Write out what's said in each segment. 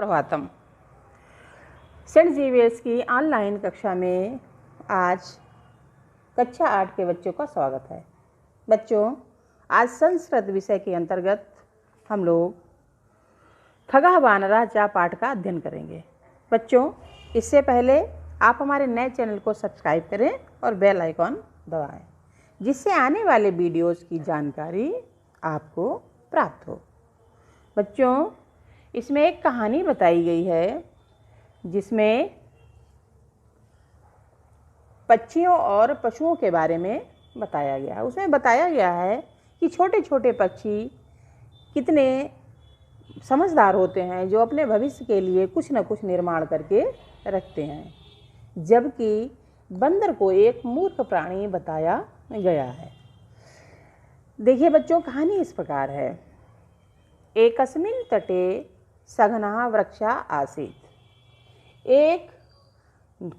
Suprabhatam. Saint Xavier's की online कक्षा में आज कक्षा 8 के बच्चों का स्वागत है। बच्चों, आज संस्कृत विषय के अंतर्गत हम लोग खगः वानरः चा पाठ का अध्ययन करेंगे। बच्चों, इससे पहले आप हमारे नए चैनल को सब्सक्राइब करें और बेल आइकॉन दबाएं, जिससे आने वाले वीडियोस की जानकारी आपको प्राप्त हो। बच्चों, इसमें एक कहानी बताई गई है जिसमें पक्षियों और पशुओं के बारे में बताया गया है। उसमें बताया गया है कि छोटे छोटे पक्षी कितने समझदार होते हैं, जो अपने भविष्य के लिए कुछ न कुछ निर्माण करके रखते हैं, जबकि बंदर को एक मूर्ख प्राणी बताया गया है। देखिए बच्चों, कहानी इस प्रकार है। एकस्मिन् तटे सघनः वृक्षा आसीत्। एक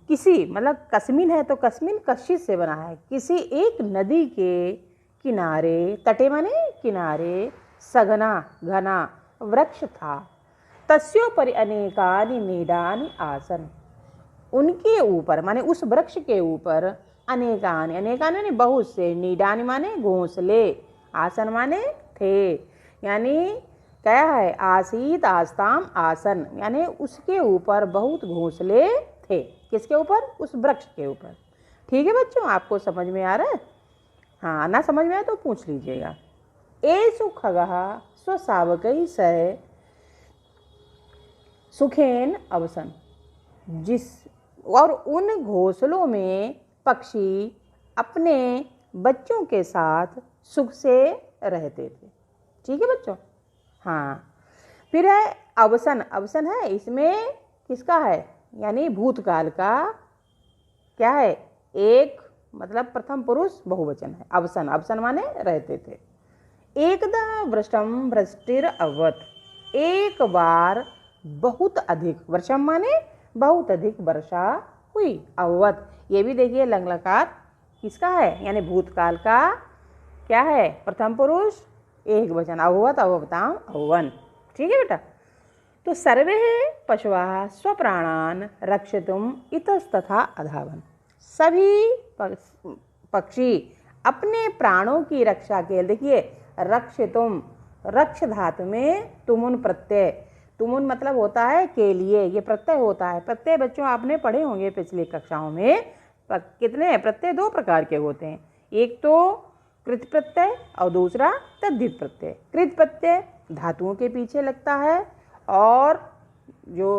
किसी मतलब कस्मिन है तो कस्मिन कशिश से बना है। किसी एक नदी के किनारे, तटे माने किनारे, सघना घना वृक्ष था। तस्योपरि अनेकानि नीडानि आसन्। उनके ऊपर माने उस वृक्ष के ऊपर अनेकानि, अनेकानि माने बहुत से, नीडानि माने घोंसले, आसन माने थे, यानी क्या है, आसीत आस्ताम आसन, यानी उसके ऊपर बहुत घोंसले थे। किसके ऊपर? उस वृक्ष के ऊपर। ठीक है बच्चों, आपको समझ में आ रहा है? हाँ, ना समझ में आए तो पूछ लीजिएगा। एषु खगः स्वशावकैः सह सुखेन अवसन्। जिस और उन घोंसलों में पक्षी अपने बच्चों के साथ सुख से रहते थे। ठीक है बच्चों? हाँ, फिर है अवसन। अवसन है, इसमें किसका है, यानी भूतकाल का क्या है, एक मतलब प्रथम पुरुष बहुवचन है। अवसन, अवसन माने रहते थे। एकदा वृष्टम वृष्टिर अवत। एक बार बहुत अधिक, वर्षम माने बहुत अधिक वर्षा हुई। अवत, ये भी देखिए लंगलकार किसका है, यानी भूतकाल का क्या है, प्रथम पुरुष एक वचन। अभवत अभवताम अभवन। ठीक है बेटा? तो सर्वे पशवः स्वप्राणान रक्षितुम इतस्ततः अधावन। सभी पक्षी अपने प्राणों की रक्षा के लिए, देखिए रक्षितुम, रक्ष धातु में तुमुन प्रत्यय, तुमुन मतलब होता है के लिए, ये प्रत्यय होता है। प्रत्यय बच्चों आपने पढ़े होंगे पिछली कक्षाओं में। कितने प्रत्यय? दो प्रकार के होते हैं। एक तो कृत प्रत्यय और दूसरा तद्धित प्रत्यय। कृत प्रत्यय धातुओं के पीछे लगता है और जो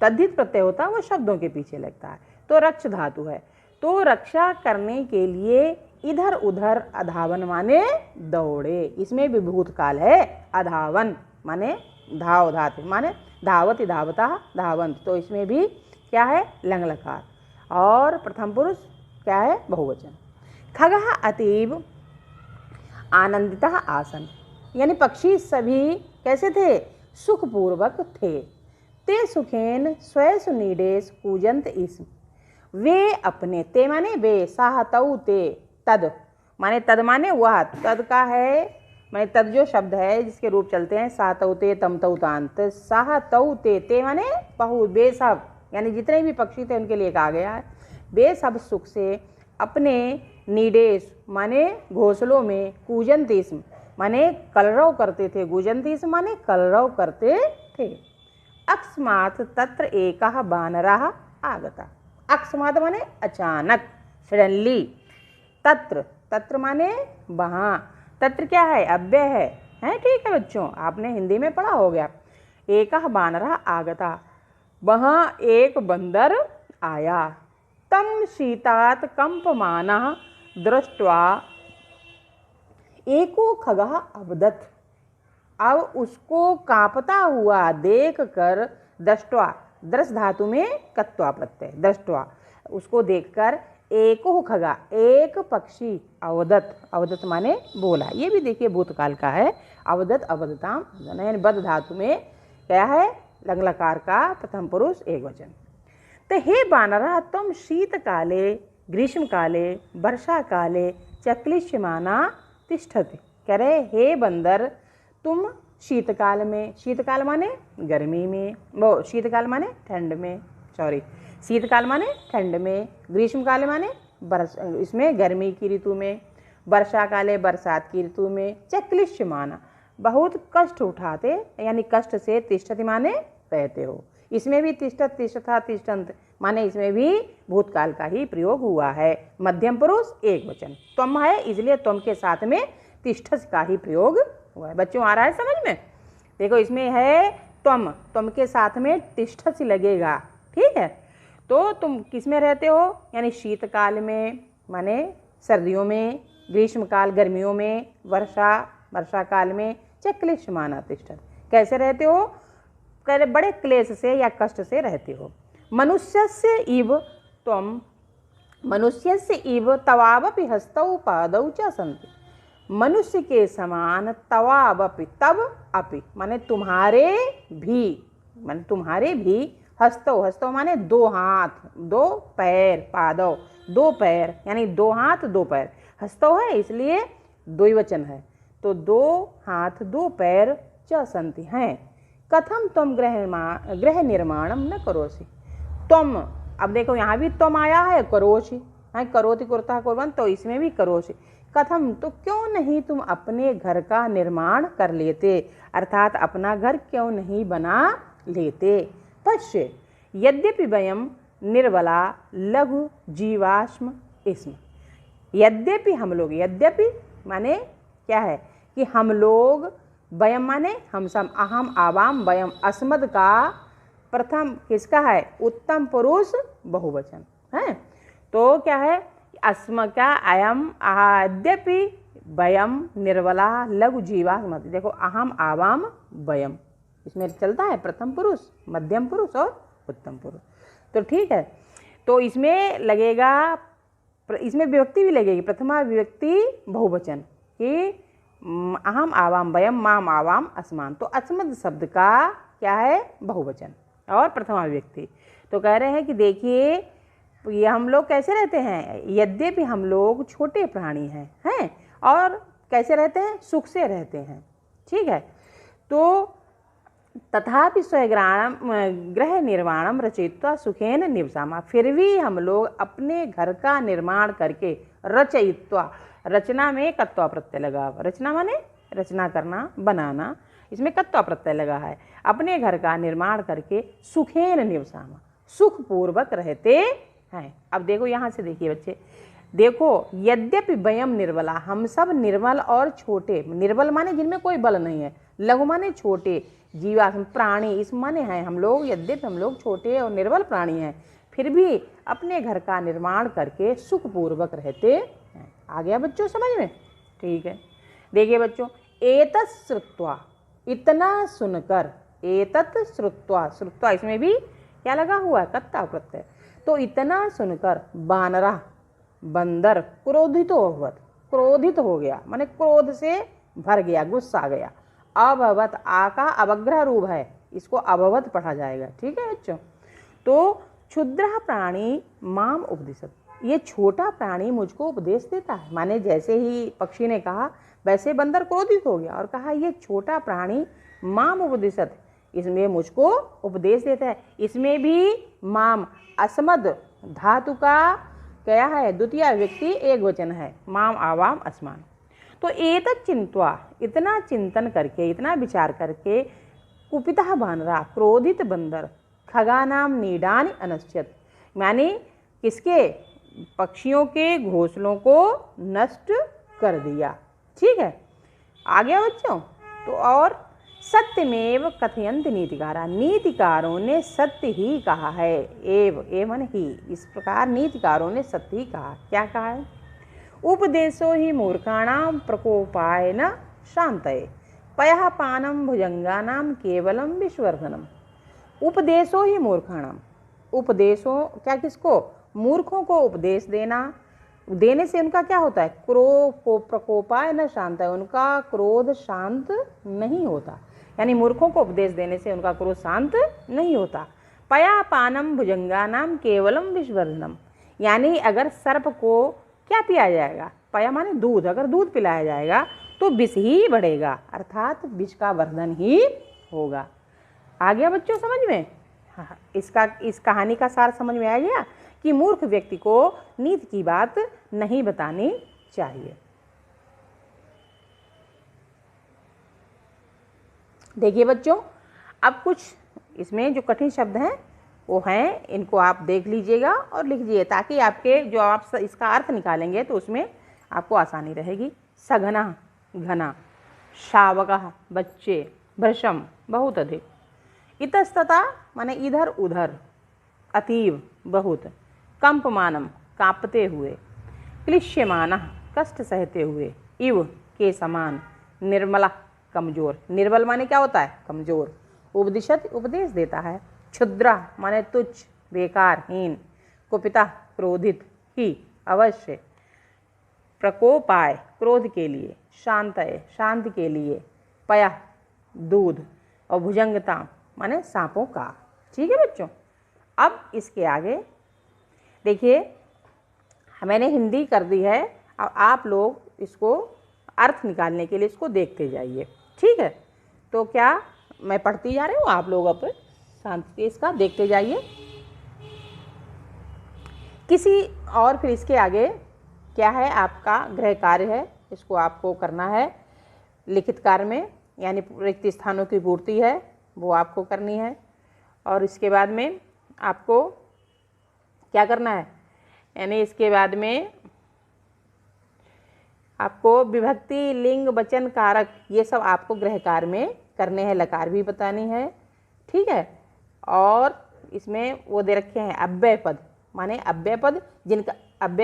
तद्धित प्रत्यय होता है वो शब्दों के पीछे लगता है। तो रक्ष धातु है, तो रक्षा करने के लिए इधर उधर अधावन माने दौड़े। इसमें भी भूतकाल है। अधावन माने धाव धातु माने धावति धावता धावंत। तो इसमें भी क्या है, लंग लकार और प्रथम पुरुष क्या है, बहुवचन। खगः अतीव आनंदिता आसन, यानी पक्षी सभी कैसे थे, सुखपूर्वक थे। ते सुखेन स्वेषु नीडेषु कूजन्त इस्म। वे अपने, ते माने वे, साह तौ ते, तद माने तद माने वह, तद का है माने तद जो शब्द है जिसके रूप चलते हैं सा तौ ते तम तौ तांत। साह तौ ते माने बहु, वे सब, यानी जितने भी पक्षी थे उनके लिए कहा गया है। वे सब सुख से अपने नीडेश माने घोंसलों में, कूजंतीस्म माने कलरव करते थे, गुजंतीस्म माने कलरव करते थे। अकस्मात् तत्र एकः वानरः आगता। अकस्मात् माने अचानक, सडनली। तत्र, तत्र माने वहाँ। तत्र क्या है, अव्यय है। ठीक है बच्चों, आपने हिंदी में पढ़ा हो गया। एकः वानरः आगता, वहाँ एक बंदर आया। तम शीतात् कंपमानः दृष्ट्वा एको खगः अवदत्। अब उसको कांपता हुआ देख कर, दृष्ट्वा, दृश धातु में कत्वा प्रत्यय, दृष्ट्वा, उसको देखकर एको खगा, एक पक्षी, अवदत, अवदत माने बोला। ये भी देखिए भूतकाल का है। अवदत अवदताम, यानी बद धातु में क्या है, लंगलकार का प्रथम पुरुष एक वचन। तो हे वानरः त्वं शीतकाले ग्रीष्मकाले वर्षाकाले च क्लिश्यमाना तिष्ठति। कह रहे हे बंदर, तुम शीतकाल में, शीतकाल माने गर्मी में, वो शीतकाल माने ठंड में, सॉरी शीतकाल माने ठंड में, ग्रीष्मकाल माने इसमें गर्मी की ऋतु में, वर्षा काले बरसात की ऋतु में, च क्लिश्यमाना बहुत कष्ट उठाते यानी कष्ट से, तिष्ठति माने रहते हो। इसमें भी तिष्ठत तिष्ठता तिष्ठन्त माने इसमें भी भूतकाल का ही प्रयोग हुआ है। मध्यम पुरुष एक वचन, त्वम है इसलिए त्वम के साथ में तिष्ठस का ही प्रयोग हुआ है। बच्चों आ रहा है समझ में? देखो इसमें है त्वम, त्वम के साथ में तिष्ठस लगेगा, ठीक है। तो तुम किस में रहते हो, यानी शीतकाल में माने सर्दियों में, ग्रीष्मकाल गर्मियों में, वर्षा काल में, च क्लिश्यमाना तिष्ठत कैसे रहते हो, बड़े क्लेश से या कष्ट से रहते हो। मनुष्यस्य इव त्वम, मनुष्यस्य इव तवावपि हस्तौ पादौ च सन्ति, मनुष्य के समान तवावपि तब अपि माने तुम्हारे भी हस्तौ, हस्तौ माने दो हाथ दो पैर, पादौ दो पैर यानी दो हाथ दो पैर, हस्तौ है इसलिए द्विवचन है, तो दो हाथ दो पैर च सन्ति हैं। कथम तुम गृह निर्माणम न करोसि, तुम अब देखो यहाँ भी तुम आया है, करोसि है, करोति कुर्ता कुर्बन, तो इसमें भी करोसि। कथम तो क्यों नहीं तुम अपने घर का निर्माण कर लेते, अर्थात अपना घर क्यों नहीं बना लेते। पश्य यद्यपि वयम निर्बला लघु जीवाश्म इसमें, यद्यपि हम लोग, यद्यपि माने क्या है कि हम लोग, वयम माने हम सब, अहम आवाम वयम अस्मद का प्रथम किसका है, उत्तम पुरुष बहुवचन है। तो क्या है अस्म का अयम यद्यपि वयम निर्बला लघु जीवा, देखो अहम आवाम वयम इसमें चलता है प्रथम पुरुष, मध्यम पुरुष और उत्तम पुरुष, तो ठीक है। तो इसमें लगेगा, इसमें विभक्ति भी लगेगी, प्रथमा विभक्ति बहुवचन कि अहम आवाम वयम माम आवाम अस्मान, तो अस्मद शब्द का क्या है बहुवचन और प्रथमा विभक्ति। तो कह रहे हैं कि देखिए ये हम लोग कैसे रहते हैं, यद्यपि हम लोग छोटे प्राणी हैं और कैसे रहते हैं, सुख से रहते हैं, ठीक है। तो तथापि गृह निर्माणम रचयित्वा सुखेन निवसामा, फिर भी हम लोग अपने घर का निर्माण करके, रचयित्वा रचना में कत्वा प्रत्यय लगा, रचना माने रचना करना बनाना, इसमें कत्वा प्रत्यय लगा है, अपने घर का निर्माण करके सुखेन निवसामा सुखपूर्वक रहते हैं। अब देखो यहाँ से देखिए बच्चे, देखो यद्यपि वयम निर्बला, हम सब निर्बल और छोटे, निर्बल माने जिनमें कोई बल नहीं है, लघु माने छोटे, जीवा प्राणी इस माने हैं हम लोग, यद्यपि हम लोग छोटे और निर्बल प्राणी हैं, फिर भी अपने घर का निर्माण करके सुखपूर्वक रहते हैं। आ गया बच्चों समझ में? ठीक है। देखिए बच्चों, एतत् श्रुत्वा इतना सुनकर, एतत् श्रुत्वा, श्रुत्वा इसमें भी क्या लगा हुआ है, कत्ता प्रत्यय, तो इतना सुनकर बानरा बंदर क्रोधित हो गया माने क्रोध से भर गया, गुस्सा आ गया। अभवत आ का अवग्रह रूप है, इसको अभवत पढ़ा जाएगा, ठीक है बच्चों। तो क्षुद्र प्राणी माम उपदिशत, ये छोटा प्राणी मुझको उपदेश देता है, माने जैसे ही पक्षी ने कहा वैसे बंदर क्रोधित हो गया और कहा ये छोटा प्राणी माम उपदिशत, इसमें मुझको उपदेश देता है। इसमें भी माम अस्मद धातु का क्या है, द्वितीय व्यक्ति एक वचन है, माम आवाम अस्मान। तो एतत् चिंत्वा इतना चिंतन करके, इतना विचार करके, कुपितः बानरा क्रोधित बंदर, खगानाम नीडानि अनश्यत, यानी किसके, पक्षियों के घोंसलों को नष्ट कर दिया, ठीक है। आ गया बच्चों। तो और सत्यमेव कथयंत नीतिकारा, नीतिकारों ने सत्य ही कहा है, एव मन ही, इस प्रकार नीतिकारों ने सत्य ही कहा। क्या कहा है, उपदेशो ही मूर्खाणाम प्रकोपाय न शांतये, पयः पानम भुजंगानाम केवलम विश्वर्धनम। उपदेशो ही मूर्खाणाम, उपदेशों क्या किसको, मूर्खों को उपदेश देना, देने से उनका क्या होता है, प्रकोपाय न शांत है, उनका क्रोध शांत नहीं होता, यानी मूर्खों को उपदेश देने से उनका क्रोध शांत नहीं होता। पया पानम भुजंगानाम केवलम विश्वर्धनम, यानी अगर सर्प को क्या पिया जाएगा, पया माने दूध, अगर दूध पिलाया जाएगा तो विष ही बढ़ेगा, अर्थात विष का वर्धन ही होगा। आ गया बच्चों समझ में? हाँ, इस कहानी का सार समझ में आ गया कि मूर्ख व्यक्ति को नीति की बात नहीं बतानी चाहिए। देखिए बच्चों, अब कुछ इसमें जो कठिन शब्द हैं वो हैं, इनको आप देख लीजिएगा और लिख लीजिए, ताकि आपके जो आप इसका अर्थ निकालेंगे तो उसमें आपको आसानी रहेगी। सघना घना, शावकः बच्चे, भृशम बहुत अधिक, इतस्ततः माने इधर उधर, अतीव बहुत, कंपमानम कांपते हुए, क्लिश्यमानः कष्ट सहते हुए, इव के समान, निर्मला कमजोर, निर्बल माने क्या होता है? कमजोर, उपदिशत उपदेश देता है, क्षुद्रा माने तुच्छ बेकार हीन, कुपिता क्रोधित ही अवश्य, प्रकोपाय क्रोध के लिए, शांतय शांति के लिए, पया दूध, और भुजंगता माने सांपों का। ठीक है बच्चों, अब इसके आगे देखिए मैंने हिंदी कर दी है, अब आप लोग इसको अर्थ निकालने के लिए इसको देखते जाइए। ठीक है, तो क्या मैं पढ़ती जा रही हूँ, आप लोग अब शांति से इसका देखते जाइए। किसी और फिर इसके आगे क्या है, आपका गृह कार्य है, इसको आपको करना है लिखित कार्य में, यानी रिक्त स्थानों की पूर्ति है वो आपको करनी है। और इसके बाद में आपको क्या करना है, यानी इसके बाद में आपको विभक्ति लिंग वचन कारक ये सब आपको गृह कार्य में करने हैं, लकार भी बतानी है। ठीक है, और इसमें वो दे रखे हैं अव्यय पद, माने अव्यय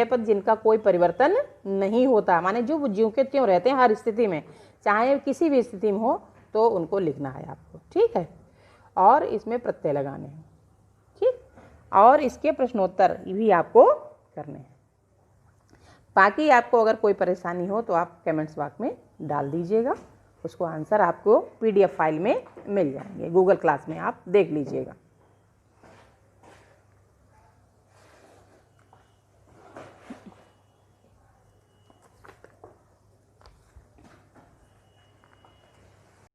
पद जिनका कोई परिवर्तन नहीं होता, माने जो ज्यों के त्यों रहते हैं हर स्थिति में, चाहे किसी भी स्थिति में हो तो उनको लिखना है आपको। ठीक है, और इसमें प्रत्यय लगाने हैं। ठीक, और इसके प्रश्नोत्तर भी आपको करने हैं। बाकी आपको अगर कोई परेशानी हो तो आप कमेंट्स बॉक्स में डाल दीजिएगा, उसको आंसर आपको PDF फाइल में मिल जाएंगे, गूगल क्लास में आप देख लीजिएगा।